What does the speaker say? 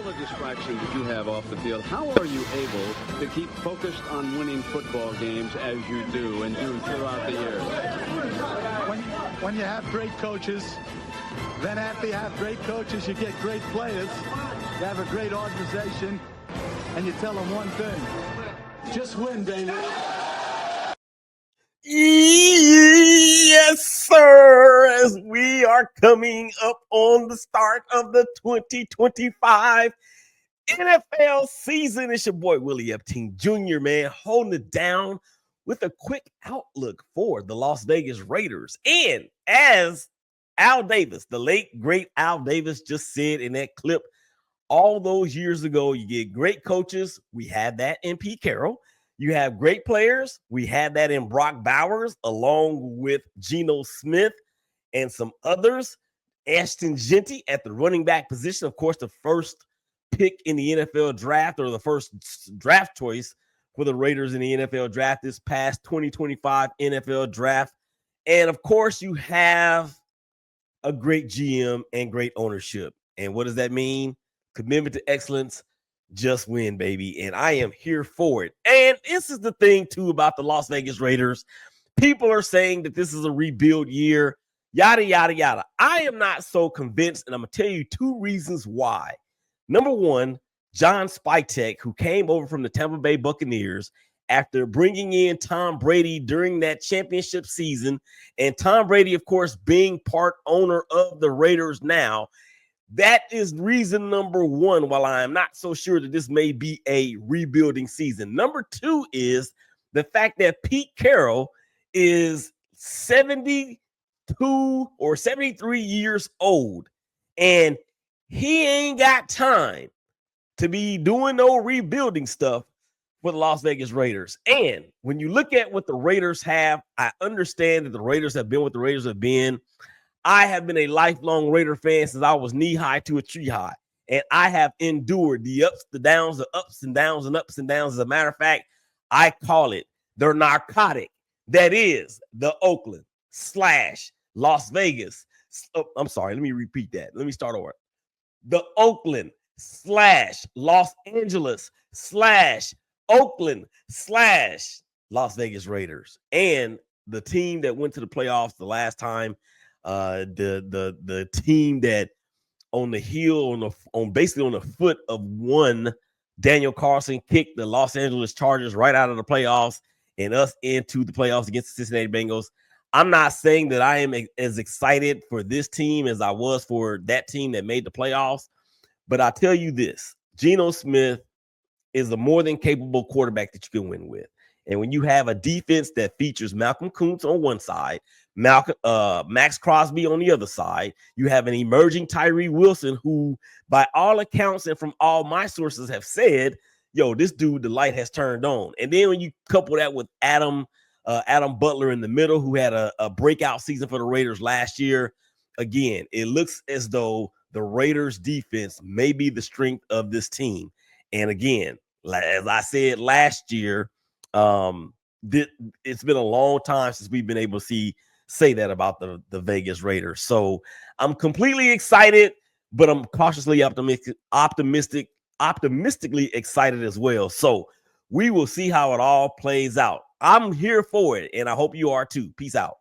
the distractions that you have off the field, how are you able to keep focused on winning football games as you do and do throughout the years? When you have great coaches, then after you have great coaches, you get great players. You have a great organization, and you tell them one thing: just win, baby. Yes, sir. As we are coming up on the start of the 2025 NFL season, it's your boy Willie Epting Jr., man, holding it down with a quick outlook for the Las Vegas Raiders. And as Al Davis, the late, great Al Davis, just said in that clip all those years ago, you get great coaches. We had that in Pete Carroll. You have great players. We had that in Brock Bowers, along with Geno Smith and some others. Ashton Genty at the running back position, of course, the first pick in the NFL draft, or the first draft choice for the Raiders in the NFL draft this past 2025 NFL draft. And of course, you have a great GM and great ownership. And what does that mean? Commitment to excellence. Just win, baby. And I am here for it. And this is the thing, too, about the Las Vegas Raiders. People are saying that this is a rebuild year, yada, yada, yada. I am not so convinced, and I'm going to tell you two reasons why. Number one, John Spytek, who came over from the Tampa Bay Buccaneers after bringing in Tom Brady during that championship season, and Tom Brady, of course, being part owner of the Raiders now. That is reason number one, while I am not so sure that this may be a rebuilding season. Number two is the fact that Pete Carroll is 72 or 73 years old, and he ain't got time to be doing no rebuilding stuff for the Las Vegas Raiders. And when you look at what the Raiders have, I understand that the Raiders have been what the Raiders have been. I have been a lifelong Raider fan since I was knee-high to a tree-high, and I have endured the ups, the downs, the ups and downs and ups and downs. As a matter of fact, I call it the narcotic that is the Oakland / Las Vegas. Oh, I'm sorry, let me repeat that. Let me start over. The Oakland / Los Angeles / Oakland / Las Vegas Raiders. And the team that went to the playoffs the last time, the team that on the heel, on basically on the foot of one Daniel Carlson kicked the Los Angeles Chargers right out of the playoffs and us into the playoffs against the Cincinnati Bengals. I'm not saying that I am as excited for this team as I was for that team that made the playoffs, but I tell you this, Geno Smith is a more than capable quarterback that you can win with. And when you have a defense that features Malcolm Kuntz on one side, Max Crosby on the other side, you have an emerging Tyree Wilson who, by all accounts and from all my sources, have said, yo, this dude, the light has turned on. And then when you couple that with Adam Butler in the middle, who had a breakout season for the Raiders last year, again, it looks as though the Raiders defense may be the strength of this team. And again, as I said last year, it's been a long time since we've been able to say that about the Vegas Raiders. So I'm completely excited, but I'm cautiously optimistically excited as well. So we will see how it all plays out. I'm here for it, and I hope you are too. Peace out.